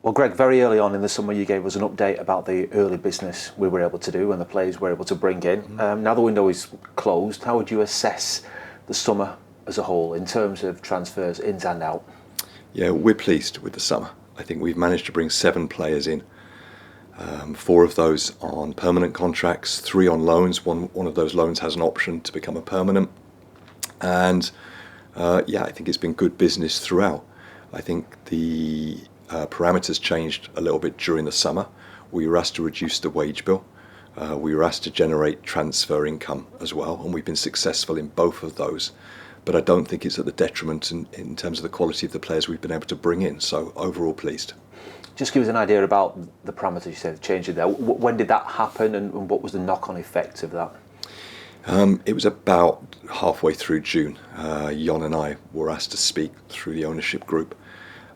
Well, Greg, very early on in the summer, you gave us an update about the early business we were able to do and the players we were able to bring in. Now the window is closed. How would you assess the summer as a whole in terms of transfers ins and out? Yeah, we're pleased with the summer. I think we've managed to bring 7 players in. 4 of those on permanent contracts, 3 on loans. One of those loans has an option to become a permanent. And I think it's been good business throughout. I think the parameters changed a little bit during the summer. We were asked to reduce the wage bill. We were asked to generate transfer income as well, and we've been successful in both of those. But I don't think it's at the detriment in terms of the quality of the players we've been able to bring in. So overall pleased. Just give us an idea about the parameters you said changing there. When did that happen, and what was the knock-on effect of that? It was about halfway through June. Jon and I were asked to speak through the ownership group.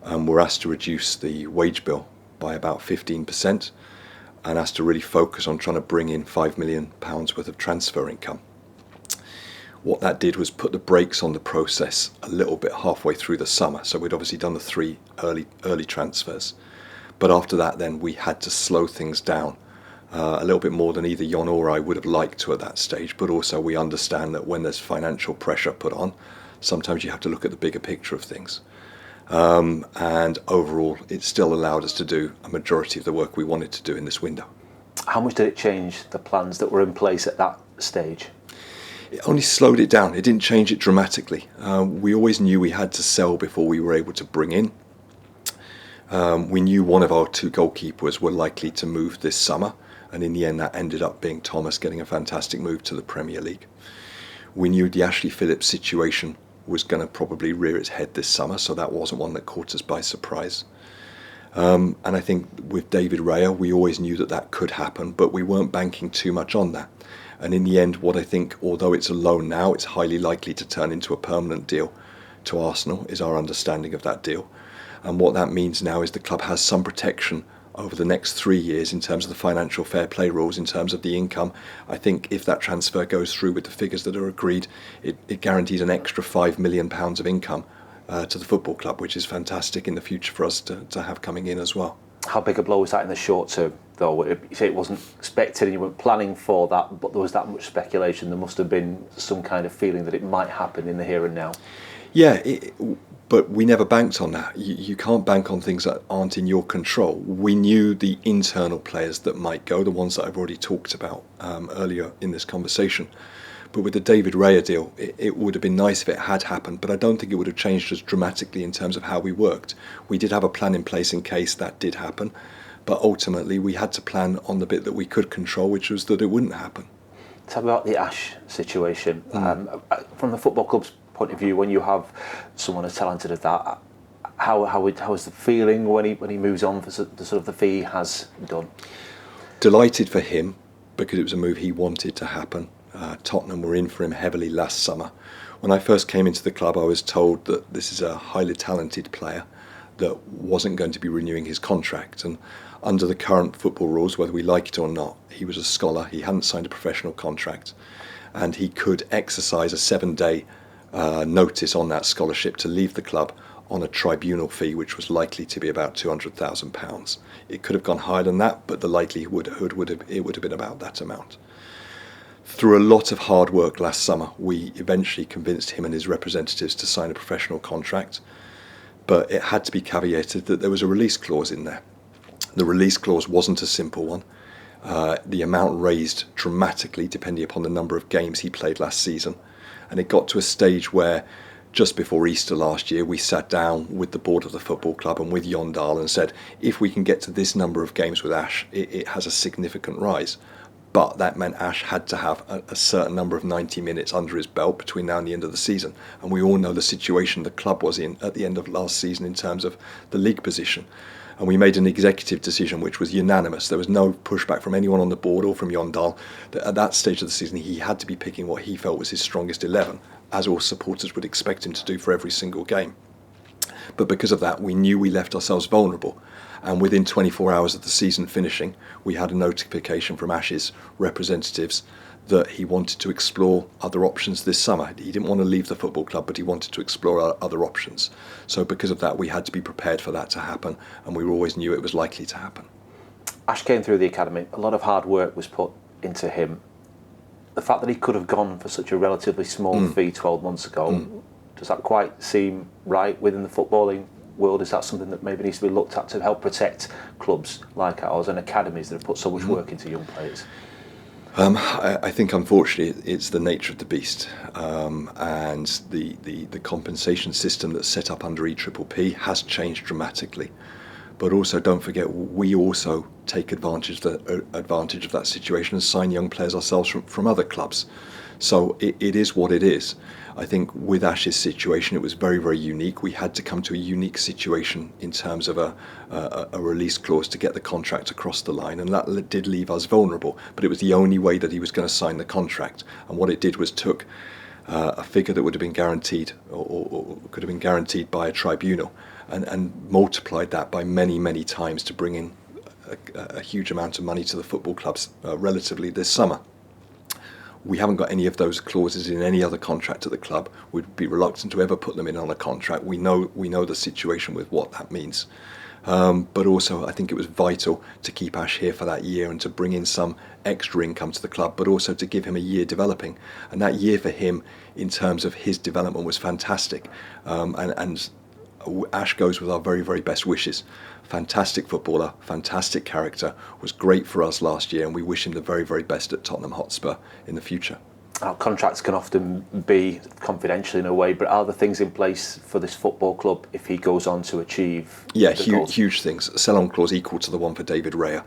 We're asked to reduce the wage bill by about 15% and asked to really focus on trying to bring in £5 million worth of transfer income. What that did was put the brakes on the process a little bit halfway through the summer. So we'd obviously done the 3 early transfers. But after that, then we had to slow things down a little bit more than either Jon or I would have liked to at that stage. But also we understand that when there's financial pressure put on, sometimes you have to look at the bigger picture of things. And overall, it still allowed us to do a majority of the work we wanted to do in this window. How much did it change the plans that were in place at that stage? It only slowed it down. It didn't change it dramatically. We always knew we had to sell before we were able to bring in. We knew one of our 2 goalkeepers were likely to move this summer, and in the end that ended up being Thomas getting a fantastic move to the Premier League. We knew the Ashley Phillips situation was going to probably rear its head this summer, so that wasn't one that caught us by surprise. And I think with David Raya, we always knew that could happen, but we weren't banking too much on that. And in the end, what I think, although it's a loan now, it's highly likely to turn into a permanent deal to Arsenal, is our understanding of that deal. And what that means now is the club has some protection over the next 3 years in terms of the financial fair play rules, in terms of the income. I think if that transfer goes through with the figures that are agreed, it guarantees an extra £5 million of income to the football club, which is fantastic in the future for us to have coming in as well. How big a blow was that in the short term, though? You say it wasn't expected and you weren't planning for that, but there was that much speculation. There must have been some kind of feeling that it might happen in the here and now. Yeah, but we never banked on that. You can't bank on things that aren't in your control. We knew the internal players that might go, the ones that I've already talked about earlier in this conversation. But with the David Raya deal, it would have been nice if it had happened, but I don't think it would have changed us dramatically in terms of how we worked. We did have a plan in place in case that did happen, but ultimately we had to plan on the bit that we could control, which was that it wouldn't happen. Tell me about the Ash situation. From the football club's point of view, when you have someone as talented as that, how is the feeling when he moves on for the sort of the fee he has done? Delighted for him, because it was a move he wanted to happen. Tottenham were in for him heavily last summer. When I first came into the club, I was told that this is a highly talented player that wasn't going to be renewing his contract. And under the current football rules, whether we like it or not, he was a scholar. He hadn't signed a professional contract, and he could exercise a 7-day notice on that scholarship to leave the club on a tribunal fee, which was likely to be about £200,000. It could have gone higher than that, but the likelihood would have been about that amount. Through a lot of hard work last summer, we eventually convinced him and his representatives to sign a professional contract, but it had to be caveated that there was a release clause in there. The release clause wasn't a simple one. The amount raised dramatically depending upon the number of games he played last season, and it got to a stage where just before Easter last year we sat down with the board of the football club and with Jon Dahl and said, if we can get to this number of games with Ash, it has a significant rise. But that meant Ash had to have a certain number of 90 minutes under his belt between now and the end of the season. And we all know the situation the club was in at the end of last season in terms of the league position. And we made an executive decision which was unanimous. There was no pushback from anyone on the board or from Jon Dahl. At that stage of the season, he had to be picking what he felt was his strongest 11, as all supporters would expect him to do for every single game. But because of that, we knew we left ourselves vulnerable. And within 24 hours of the season finishing, we had a notification from Ash's representatives that he wanted to explore other options this summer. He didn't want to leave the football club, but he wanted to explore other options. So because of that, we had to be prepared for that to happen, and we always knew it was likely to happen. Ash came through the academy. A lot of hard work was put into him. The fact that he could have gone for such a relatively small fee 12 months ago, does that quite seem right within the footballing world? Is that something that maybe needs to be looked at to help protect clubs like ours and academies that have put so much work into young players? I think, unfortunately, it's the nature of the beast, and the compensation system that's set up under EPPP has changed dramatically. But also, don't forget, we also take advantage of that situation and sign young players ourselves from other clubs. So it is what it is. I think with Ash's situation, it was very, very unique. We had to come to a unique situation in terms of a release clause to get the contract across the line, and that did leave us vulnerable. But it was the only way that he was going to sign the contract. And what it did was took a figure that would have been guaranteed or could have been guaranteed by a tribunal and multiplied that by many, many times to bring in a huge amount of money to the football clubs relatively this summer. We haven't got any of those clauses in any other contract at the club. We'd be reluctant to ever put them in on a contract. We know the situation with what that means. But also, I think it was vital to keep Ash here for that year and to bring in some extra income to the club, but also to give him a year developing. And that year for him, in terms of his development, was fantastic. And Ash goes with our very, very best wishes. Fantastic footballer, fantastic character, was great for us last year, and we wish him the very, very best at Tottenham Hotspur in the future. Our contracts can often be confidential in a way, but are there things in place for this football club if he goes on to achieve huge things. A sell-on clause equal to the one for David Raya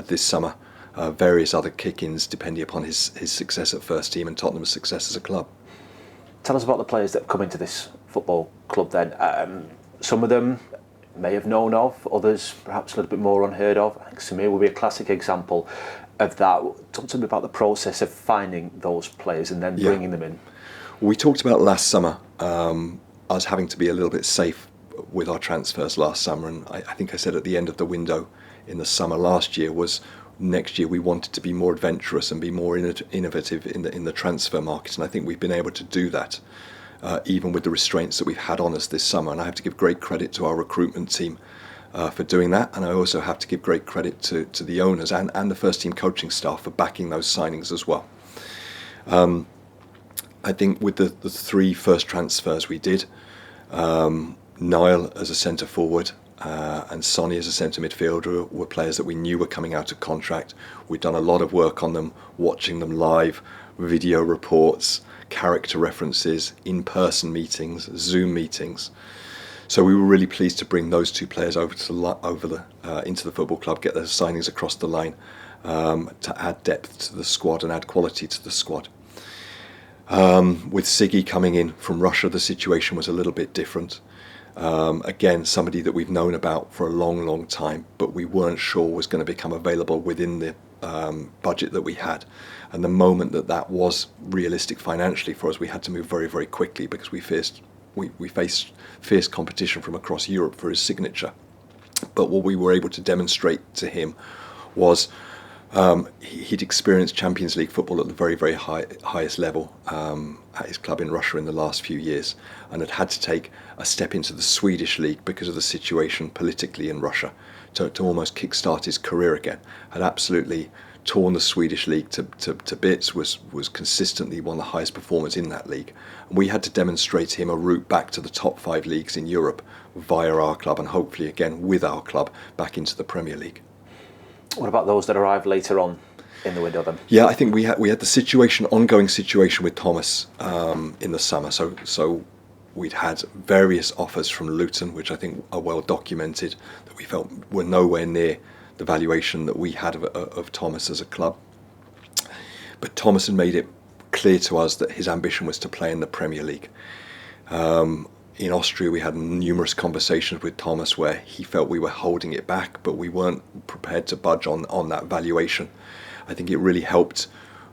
this summer. Various other kick-ins depending upon his success at first team and Tottenham's success as a club. Tell us about the players that have come into this football club then. Some of them may have known of, others perhaps a little bit more unheard of. I think Samir will be a classic example of that. Talk to me about the process of finding those players and then bringing them in. We talked about last summer, us having to be a little bit safe with our transfers last summer, and I think I said at the end of the window in the summer last year was next year we wanted to be more adventurous and be more innovative in the transfer market, and I think we've been able to do that. Even with the restraints that we've had on us this summer. And I have to give great credit to our recruitment team for doing that. And I also have to give great credit to the owners and the first team coaching staff for backing those signings as well. I think with the three first transfers we did, Niall as a centre forward and Sonny as a centre midfielder were players that we knew were coming out of contract. We'd done a lot of work on them, watching them live, video reports, character references, in-person meetings, Zoom meetings. So we were really pleased to bring those two players over into the football club, get their signings across the line, to add depth to the squad and add quality to the squad. With Siggy coming in from Russia, the situation was a little bit different. Again, somebody that we've known about for a long, long time, but we weren't sure was going to become available within the budget that we had. And the moment that was realistic financially for us, we had to move very, very quickly because we faced fierce competition from across Europe for his signature. But what we were able to demonstrate to him was he'd experienced Champions League football at the very, very highest level at his club in Russia in the last few years, and had to take a step into the Swedish league because of the situation politically in Russia to almost kickstart his career again. Had absolutely torn the Swedish league to bits, was consistently one of the highest performers in that league. And we had to demonstrate to him a route back to the top 5 leagues in Europe via our club, and hopefully again with our club back into the Premier League. What about those that arrived later on in the window then? Yeah, I think we had the ongoing situation with Thomas in the summer. So we'd had various offers from Luton, which I think are well documented, that we felt were nowhere near the valuation that we had of Thomas as a club. But Thomas had made it clear to us that his ambition was to play in the Premier League. In Austria, we had numerous conversations with Thomas where he felt we were holding it back, but we weren't prepared to budge on that valuation. I think it really helped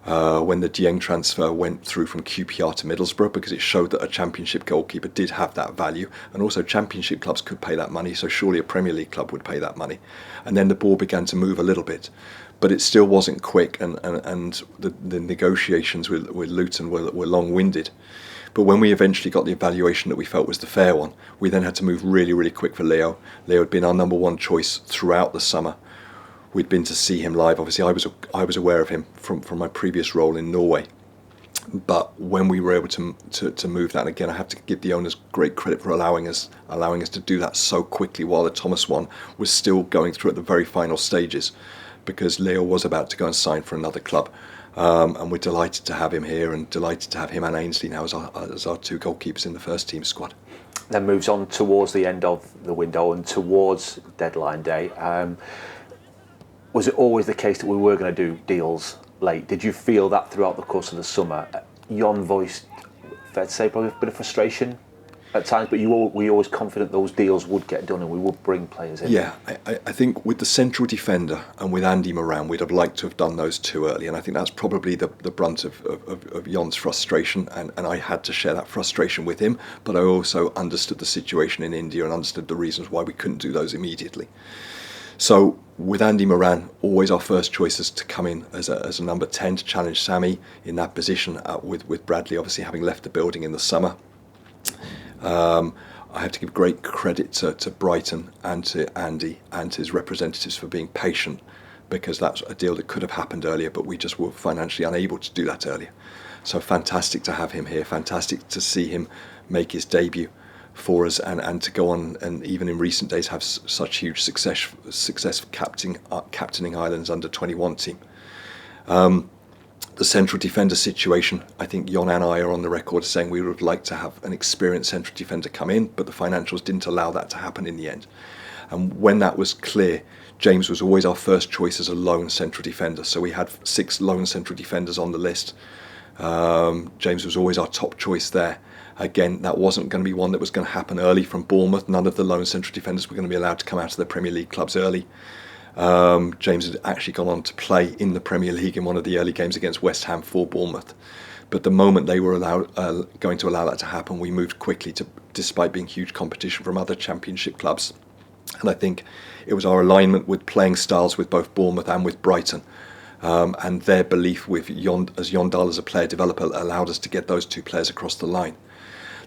when the Dieng transfer went through from QPR to Middlesbrough, because it showed that a Championship goalkeeper did have that value, and also Championship clubs could pay that money, so surely a Premier League club would pay that money. And then the ball began to move a little bit, but it still wasn't quick, and the negotiations with Luton were long-winded. But when we eventually got the evaluation that we felt was the fair one, we then had to move really, really quick for Leo. Leo had been our number one choice throughout the summer. We'd been to see him live. Obviously, I was aware of him from my previous role in Norway. But when we were able to move that, and again, I have to give the owners great credit for allowing us to do that so quickly, while the Thomas one was still going through at the very final stages, because Leo was about to go and sign for another club. And we're delighted to have him here, and delighted to have him and Ainsley now as our two goalkeepers in the first team squad. Then moves on towards the end of the window and towards deadline day. Was it always the case that we were going to do deals late? Did you feel that throughout the course of the summer? Jon voiced, fair to say, probably a bit of frustration at times, but were you always confident those deals would get done and we would bring players in? Yeah, I think with the central defender and with Andy Moran, we'd have liked to have done those too early, and I think that's probably the brunt of Jon's frustration, and I had to share that frustration with him, but I also understood the situation in India and understood the reasons why we couldn't do those immediately. So with Andy Moran, always our first choice is to come in as a number 10 to challenge Sammy in that position, with Bradley obviously having left the building in the summer. I have to give great credit to Brighton and to Andy and his representatives for being patient, because that's a deal that could have happened earlier, but we just were financially unable to do that earlier. So fantastic to have him here, fantastic to see him make his debut for us, and to go on and even in recent days have such huge success captaining Ireland's under-21 team. The central defender situation, I think Jon and I are on the record saying we would like to have an experienced central defender come in, but the financials didn't allow that to happen in the end. And when that was clear, James was always our first choice as a lone central defender. So we had 6 lone central defenders on the list. James was always our top choice there. Again, that wasn't going to be one that was going to happen early from Bournemouth. None of the lone central defenders were going to be allowed to come out of the Premier League clubs early. James had actually gone on to play in the Premier League in one of the early games against West Ham for Bournemouth. But the moment they were going to allow that to happen, we moved quickly, despite being huge competition from other Championship clubs. And I think it was our alignment with playing styles with both Bournemouth and with Brighton, and their belief with Jon Dahl as a player developer allowed us to get those 2 players across the line.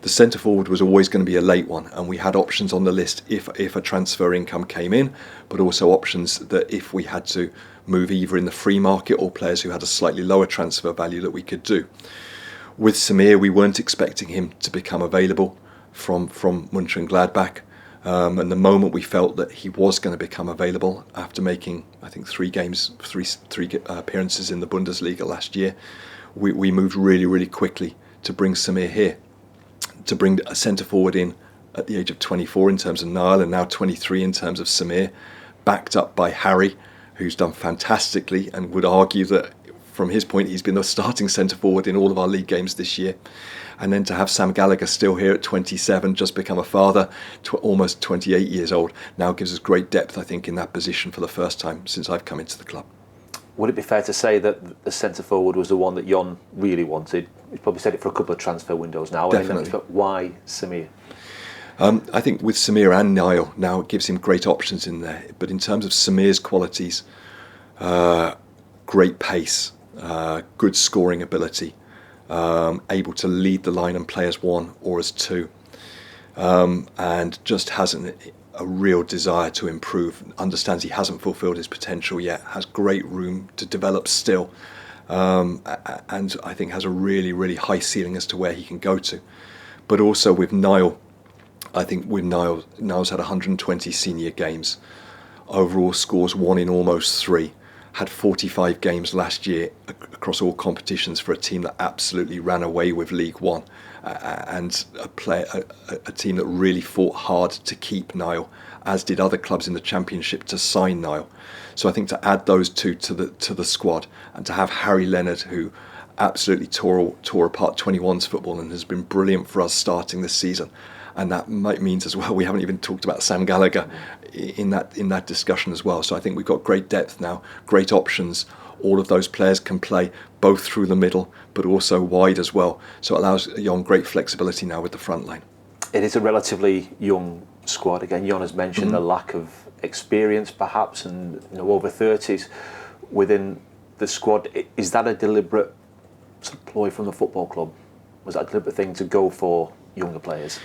The centre forward was always going to be a late one, and we had options on the list if a transfer income came in, but also options that if we had to move either in the free market or players who had a slightly lower transfer value that we could do. With Samir, we weren't expecting him to become available from Mönchengladbach, and the moment we felt that he was going to become available after making, I think, 3 appearances in the Bundesliga last year, we moved really, really quickly to bring Samir here. To bring a centre forward in at the age of 24 in terms of Niall, and now 23 in terms of Samir, backed up by Harry, who's done fantastically, and would argue that from his point he's been the starting centre forward in all of our league games this year. And then to have Sam Gallagher still here at 27, just become a father, almost 28 years old, now gives us great depth, I think, in that position for the first time since I've come into the club. Would it be fair to say that the centre forward was the one that Jon really wanted? He's probably said it for a couple of transfer windows now. Definitely. Why Samir? I think with Samir and Niall now, it gives him great options in there. But in terms of Samir's qualities, great pace, good scoring ability, able to lead the line and play as 1 or as 2, and just hasn't a real desire to improve, understands he hasn't fulfilled his potential yet, has great room to develop still, and I think has a really, really high ceiling as to where he can go to. But also with Niall, I think with Niall's had 120 senior games, overall scores 1 in almost 3, had 45 games last year across all competitions for a team that absolutely ran away with League One, and a team that really fought hard to keep Niall, as did other clubs in the Championship to sign Niall. So I think to add those 2 to the squad, and to have Harry Leonard, who absolutely tore apart 21's football and has been brilliant for us starting this season. And that means as well, we haven't even talked about Sam Gallagher in that discussion as well. So I think we've got great depth now, great options, all of those players can play both through the middle but also wide as well. So it allows Jon great flexibility now with the front line. It is a relatively young squad. Again, Jon has mentioned the lack of experience perhaps, and over 30s within the squad. Is that a deliberate ploy from the football club? Was that a deliberate thing to go for younger players?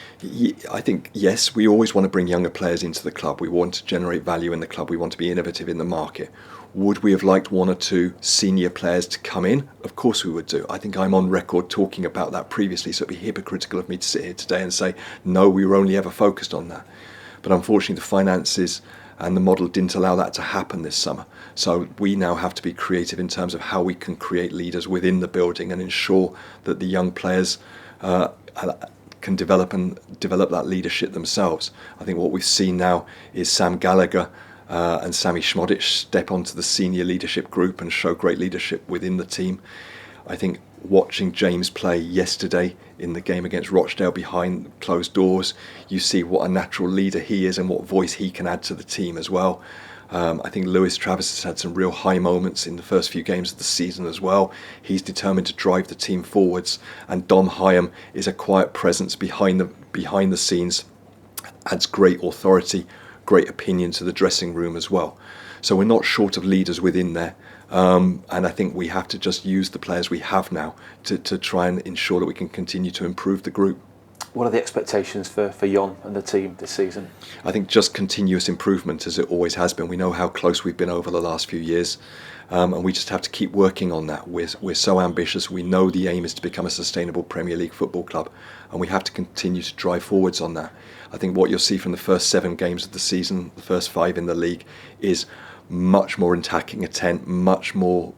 I think yes, we always want to bring younger players into the club. We want to generate value in the club. We want to be innovative in the market. Would we have liked one or two senior players to come in? Of course we would do. I think I'm on record talking about that previously, so it'd be hypocritical of me to sit here today and say, no, we were only ever focused on that. But unfortunately the finances and the model didn't allow that to happen this summer. So we now have to be creative in terms of how we can create leaders within the building and ensure that the young players can develop that leadership themselves. I think what we've seen now is Sam Gallagher and Sammy Schmodic step onto the senior leadership group and show great leadership within the team. I think watching James play yesterday in the game against Rochdale behind closed doors, you see what a natural leader he is and what voice he can add to the team as well. I think Lewis Travis has had some real high moments in the first few games of the season as well. He's determined to drive the team forwards, and Dom Hyam is a quiet presence behind the scenes, adds great authority, great opinion to the dressing room as well. So we're not short of leaders within there, and I think we have to just use the players we have now to try and ensure that we can continue to improve the group. What are the expectations for Jon and the team this season? I think just continuous improvement, as it always has been. We know how close we've been over the last few years, and we just have to keep working on that. We're so ambitious. We know the aim is to become a sustainable Premier League football club, and we have to continue to drive forwards on that. I think what you'll see from the first 7 games of the season, the first 5 in the league, is much more attacking intent, much more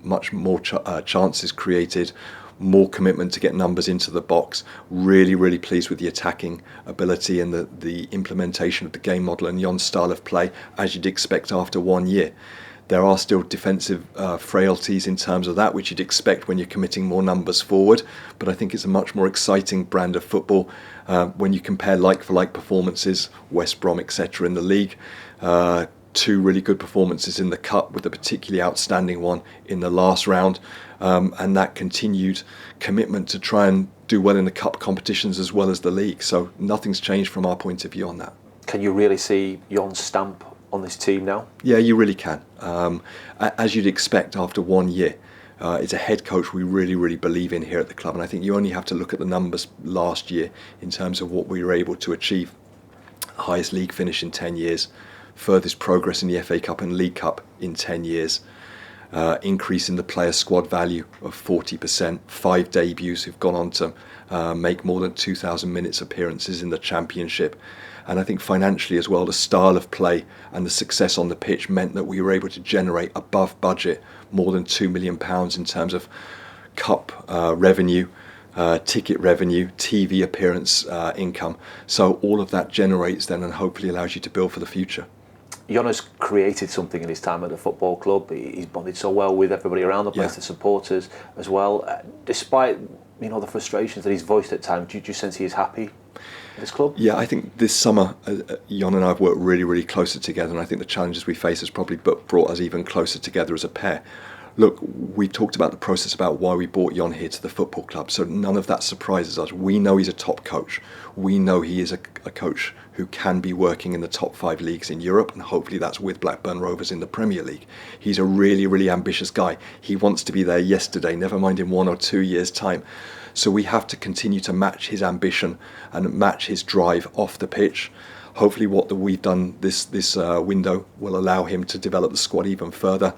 chances created, more commitment to get numbers into the box. Really pleased with the attacking ability and the implementation of the game model and Jon's style of play, as you'd expect after 1 year. There are still defensive frailties in terms of that, which you'd expect when you're committing more numbers forward, but I think it's a much more exciting brand of football when you compare like-for-like performances, West Brom, etc. in the league, 2 really good performances in the Cup, with a particularly outstanding one in the last round, and that continued commitment to try and do well in the Cup competitions as well as the league. So nothing's changed from our point of view on that. Can you really see Jon's stamp on this team now? Yeah, you really can. As you'd expect after 1 year. It's a head coach we really believe in here at the club, and I think you only have to look at the numbers last year in terms of what we were able to achieve. Highest league finish in 10 years, furthest progress in the FA Cup and League Cup in 10 years, increase in the player squad value of 40%, 5 debuts who've gone on to make more than 2,000 minutes appearances in the Championship. And I think financially as well, the style of play and the success on the pitch meant that we were able to generate above budget more than £2 million in terms of cup revenue, ticket revenue, TV appearance income. So all of that generates then and hopefully allows you to build for the future. Jon has created something in his time at the football club. He's bonded so well with everybody around the place, the supporters as well. Despite the frustrations that he's voiced at times, do you sense he is happy at this club? Yeah, I think this summer Jon and I have worked really closer together, and I think the challenges we face has probably brought us even closer together as a pair. Look, we talked about the process about why we brought Jon here to the football club, so none of that surprises us. We know he's a top coach. We know he is a coach who can be working in the top 5 leagues in Europe, and hopefully that's with Blackburn Rovers in the Premier League. He's a really ambitious guy. He wants to be there yesterday, never mind in 1 or 2 years' time. So we have to continue to match his ambition and match his drive off the pitch. Hopefully what we've done this window will allow him to develop the squad even further.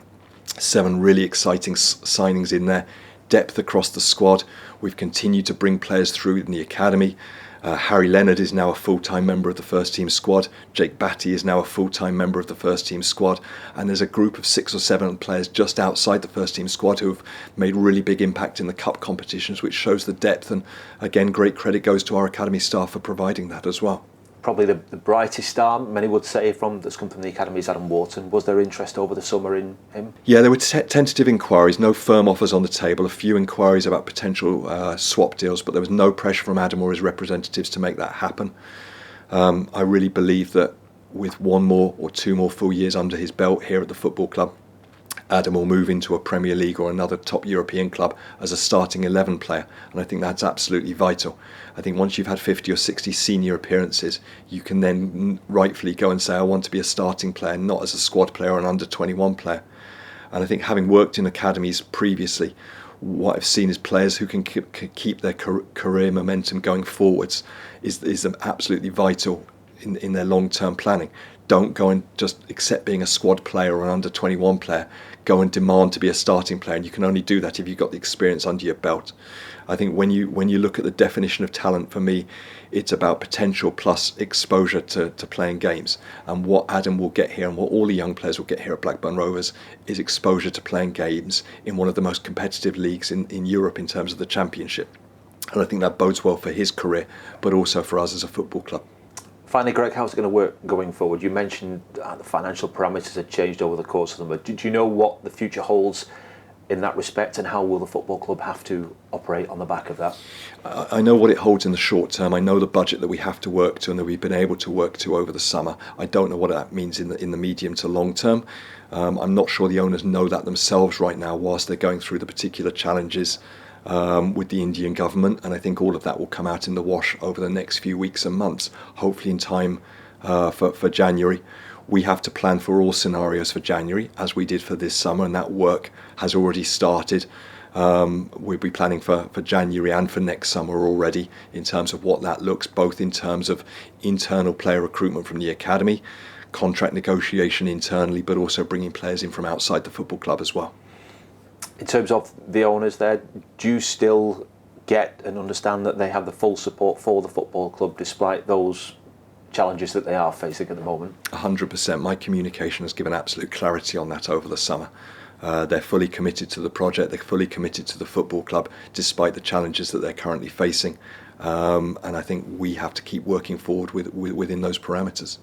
7 really exciting signings in there, depth across the squad. We've continued to bring players through in the academy. Harry Leonard is now a full-time member of the first team squad. Jake Batty is now a full-time member of the first team squad. And there's a group of 6 or 7 players just outside the first team squad who have made really big impact in the cup competitions, which shows the depth. And again, great credit goes to our academy staff for providing that as well. Probably the brightest star, many would say, that's come from the academy is Adam Wharton. Was there interest over the summer in him? Yeah, there were tentative inquiries, no firm offers on the table, a few inquiries about potential swap deals, but there was no pressure from Adam or his representatives to make that happen. I really believe that with 1 more or 2 more full years under his belt here at the football club, Adam will move into a Premier League or another top European club as a starting 11 player, and I think that's absolutely vital. I think once you've had 50 or 60 senior appearances, you can then rightfully go and say, I want to be a starting player, not as a squad player or an under 21 player. And I think having worked in academies previously, what I've seen is players who can keep their career momentum going forwards is absolutely vital in their long-term planning. Don't go and just accept being a squad player or an under 21 player. Go and demand to be a starting player, and you can only do that if you've got the experience under your belt. I think when you look at the definition of talent, for me, it's about potential plus exposure to playing games. And what Adam will get here, and what all the young players will get here at Blackburn Rovers, is exposure to playing games in one of the most competitive leagues in Europe in terms of the Championship. And I think that bodes well for his career, but also for us as a football club. Finally, Greg, how's it going to work going forward? You mentioned the financial parameters have changed over the course of the month. Do you know what the future holds in that respect, and how will the football club have to operate on the back of that? I know what it holds in the short term. I know the budget that we have to work to and that we've been able to work to over the summer. I don't know what that means in the medium to long term. I'm not sure the owners know that themselves right now, whilst they're going through the particular challenges with the Indian government, and I think all of that will come out in the wash over the next few weeks and months, hopefully in time for January. We have to plan for all scenarios for January, as we did for this summer, and that work has already started. We'll be planning for January and for next summer already in terms of what that looks, both in terms of internal player recruitment from the academy, contract negotiation internally, but also bringing players in from outside the football club as well. In terms of the owners there, do you still get and understand that they have the full support for the football club despite those challenges that they are facing at the moment? 100%. My communication has given absolute clarity on that over the summer. They're fully committed to the project, they're fully committed to the football club despite the challenges that they're currently facing. And I think we have to keep working forward within those parameters.